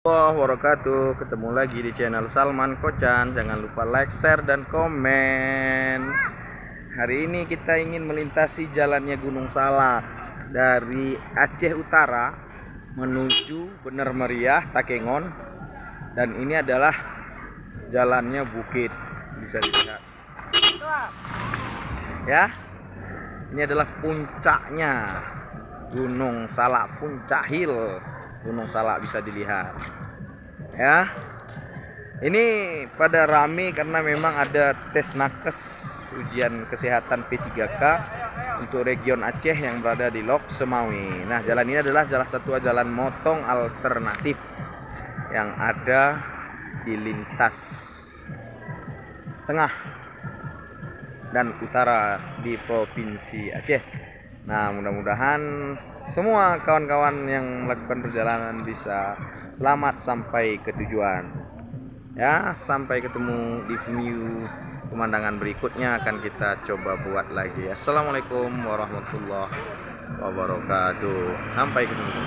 Wabarakatuh, ketemu lagi di channel Salman Kocan. Jangan lupa like, share, dan komen. Hari ini kita ingin melintasi jalannya Gunung Salak dari Aceh Utara menuju Bener Meriah, Takengon. Dan ini adalah jalannya bukit, bisa dilihat ya. Ini adalah puncaknya Gunung Salak, puncak hill Gunung Salak, bisa dilihat ya. Ini pada rame karena memang ada tes nakes ujian kesehatan P3K untuk region Aceh yang berada di Lok Semawi. Nah, jalan ini adalah salah satu jalan motong alternatif yang ada di lintas tengah dan utara di Provinsi Aceh. Nah, mudah-mudahan semua kawan-kawan yang melakukan perjalanan bisa selamat sampai ke tujuan. Ya, sampai ketemu di view pemandangan berikutnya akan kita coba buat lagi. Assalamualaikum warahmatullahi wabarakatuh. Sampai ketemu.